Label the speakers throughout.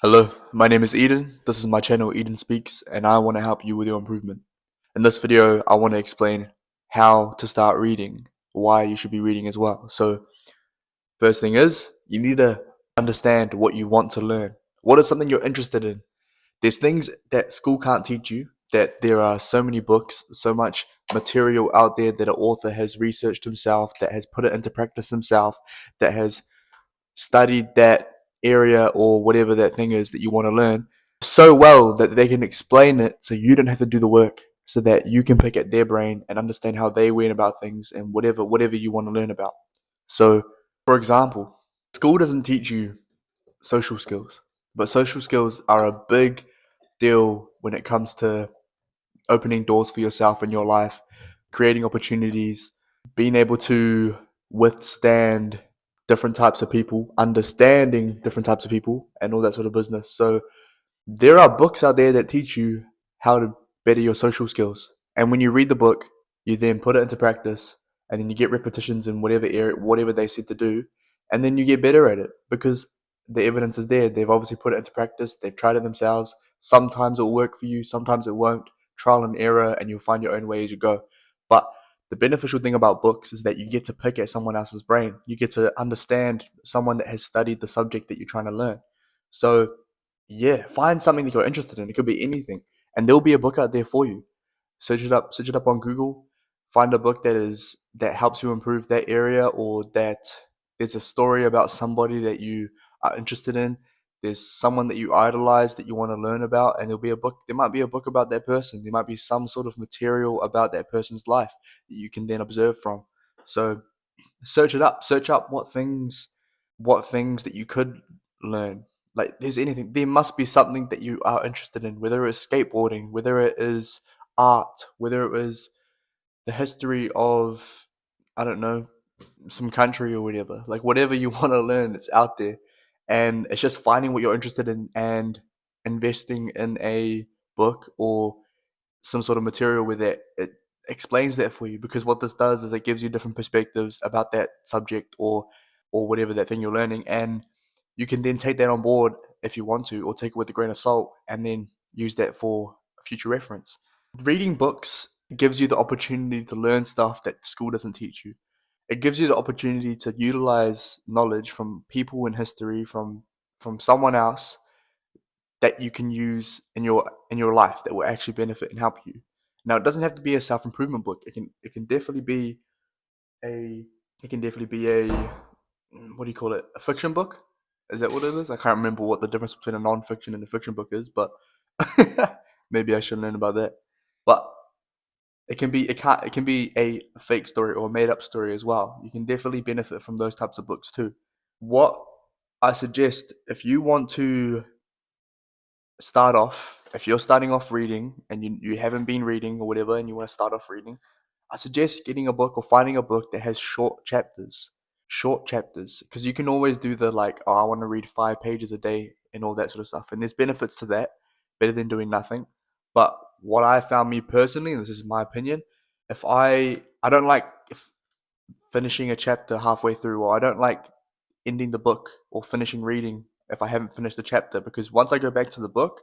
Speaker 1: Hello, my name is Eden. This is my channel Eden Speaks, and I want to help you with your improvement. In this video, I want to explain how to start reading, why you should be reading as well. So, first thing is, you need to understand what you want to learn. What is something you're interested in? There's things that school can't teach you, that there are so many books, so much material out there that an author has researched himself, that has put it into practice himself, that has studied that area or whatever that thing is that you want to learn so well that they can explain it so you don't have to do the work, so that you can pick at their brain and understand how they went about things and whatever you want to learn about. So, for example, school doesn't teach you social skills, but social skills are a big deal when it comes to opening doors for yourself in your life, creating opportunities, being able to withstand different types of people, understanding different types of people, and all that sort of business. So there are books out there that teach you how to better your social skills. And when you read the book, you then put it into practice, and then you get repetitions in whatever area, whatever they said to do, and then you get better at it because the evidence is there. They've obviously put it into practice. They've tried it themselves. Sometimes it'll work for you, sometimes it won't. Trial and error, and you'll find your own way as you go. But the beneficial thing about books is that you get to pick at someone else's brain. You get to understand someone that has studied the subject that you're trying to learn. So yeah, find something that you're interested in. It could be anything, and there'll be a book out there for you. Search it up on Google. Find a book that helps you improve that area, or that there's a story about somebody that you are interested in. There's someone that you idolize that you want to learn about, and there'll be a book. There might be a book about that person. There might be some sort of material about that person's life that you can then observe from. So search it up. Search up what things that you could learn. Like there's anything. There must be something that you are interested in, whether it's skateboarding, whether it is art, whether it is the history of, I don't know, some country or whatever. Like whatever you want to learn, it's out there. And it's just finding what you're interested in and investing in a book or some sort of material with it explains that for you, because what this does is it gives you different perspectives about that subject or whatever that thing you're learning, and you can then take that on board if you want to, or take it with a grain of salt and then use that for future reference. Reading books gives you the opportunity to learn stuff that school doesn't teach you. It gives you the opportunity to utilize knowledge from people in history, from someone else, that you can use in your life that will actually benefit and help you. Now, it doesn't have to be a self improvement book. It can definitely be a it can definitely be a what do you call it? A fiction book? Is that what it is? I can't remember what the difference between a non-fiction and a fiction book is, but maybe I should learn about that. But it can be a fake story or a made up story as well. You can definitely benefit from those types of books too. What I suggest, if you want to start off, if you're starting off reading and you haven't been reading or whatever, and you want to start off reading, I suggest getting a book or finding a book that has short chapters, because you can always do the like, oh, I want to read 5 pages a day and all that sort of stuff, and there's benefits to that, better than doing nothing. But what I found, me personally, and this is my opinion, if I don't like if finishing a chapter halfway through, or I don't like ending the book or finishing reading if I haven't finished the chapter, because once I go back to the book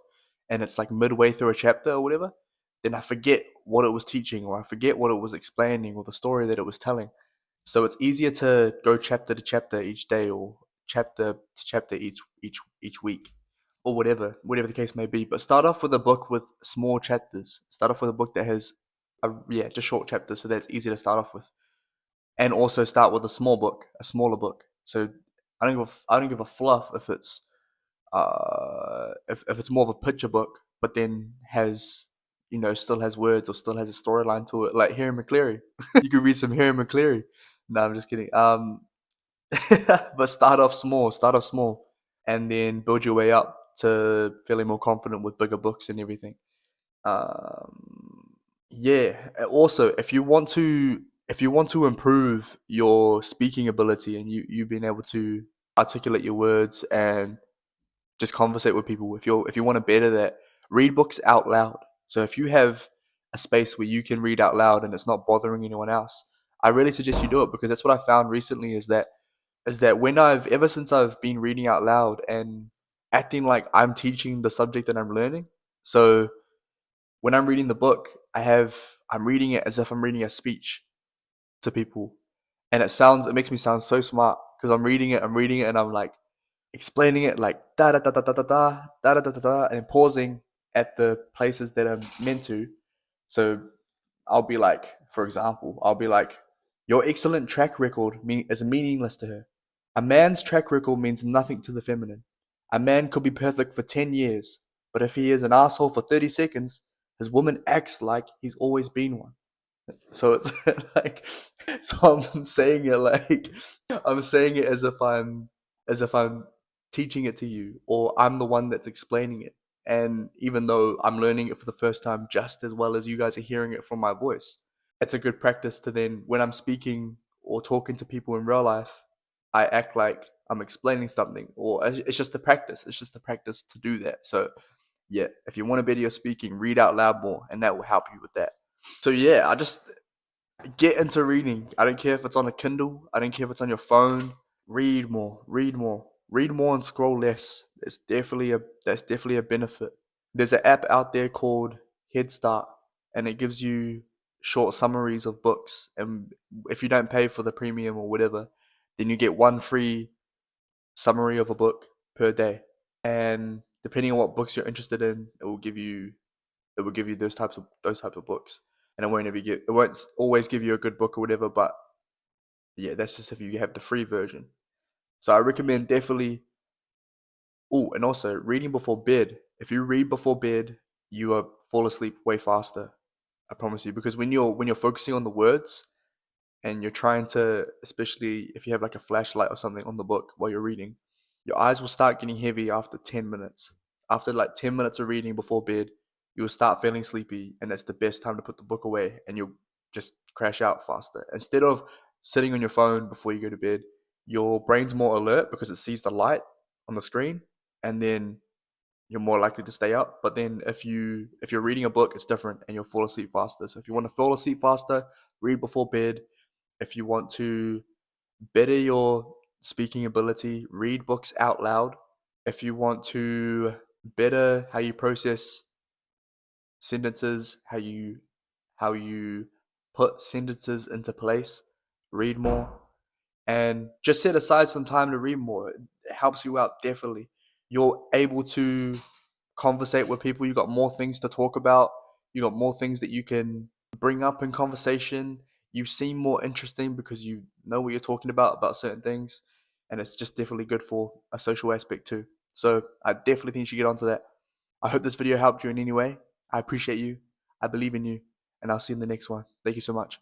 Speaker 1: and it's like midway through a chapter or whatever, then I forget what it was teaching, or I forget what it was explaining, or the story that it was telling. So it's easier to go chapter to chapter each day, or chapter to chapter each week, or whatever the case may be. But start off with a book with small chapters. Start off with a book that has just short chapters, so that's easy to start off with. And also start with a small book, a smaller book. So I don't give a fluff if it's if it's more of a picture book, but then has, still has words or still has a storyline to it, like Harry McCleary. You could read some Harry McCleary. No, I'm just kidding. But start off small, and then build your way up to feeling more confident with bigger books and everything. Yeah. Also, if you want to improve your speaking ability, and you being able to articulate your words and just conversate with people, if you want to better that, read books out loud. So if you have a space where you can read out loud and it's not bothering anyone else, I really suggest you do it, because that's what I found recently, is that when I've ever since I've been reading out loud, and acting like I'm teaching the subject that I'm learning. So when I'm reading the book, I'm reading it as if I'm reading a speech to people, and it makes me sound so smart because I'm reading it, and I'm like explaining it like da da da da da da da da da da da, and pausing at the places that I'm meant to. So I'll be like, for example, I'll be like, your excellent track record is meaningless to her. A man's track record means nothing to the feminine. A man could be perfect for 10 years, but if he is an asshole for 30 seconds, his woman acts like he's always been one. So it's like, so I'm saying it like, I'm saying it as if I'm teaching it to you, or I'm the one that's explaining it. And even though I'm learning it for the first time just as well as you guys are hearing it from my voice, it's a good practice to then, when I'm speaking or talking to people in real life, I act like I'm explaining something, or it's just a practice. It's just a practice to do that. So yeah, if you want to better your speaking, read out loud more, and that will help you with that. So yeah, I just get into reading. I don't care if it's on a Kindle. I don't care if it's on your phone. Read more. Read more. Read more and scroll less. That's definitely a benefit. There's an app out there called Head Start, and it gives you short summaries of books. And if you don't pay for the premium or whatever, then you get one free summary of a book per day. And depending on what books you're interested in, it will give you those types of books. And it won't always give you a good book or whatever, but yeah, that's just if you have the free version. So I recommend definitely. Oh, and also reading before bed. If you read before bed, you fall asleep way faster. I promise you, because when you're focusing on the words and you're trying to, especially if you have like a flashlight or something on the book while you're reading, your eyes will start getting heavy after 10 minutes. After like 10 minutes of reading before bed, you will start feeling sleepy, and that's the best time to put the book away, and you'll just crash out faster. Instead of sitting on your phone before you go to bed, your brain's more alert because it sees the light on the screen, and then you're more likely to stay up. But then if you're reading a book, it's different, and you'll fall asleep faster. So if you want to fall asleep faster, read before bed. If you want to better your speaking ability, read books out loud. If you want to better how you process sentences, how you put sentences into place, read more, and just set aside some time to read more. It helps you out definitely. You're able to conversate with people. You got more things to talk about. You got more things that you can bring up in conversation. You seem more interesting because you know what you're talking about certain things, and it's just definitely good for a social aspect too. So I definitely think you should get onto that. I hope this video helped you in any way. I appreciate you. I believe in you, and I'll see you in the next one. Thank you so much.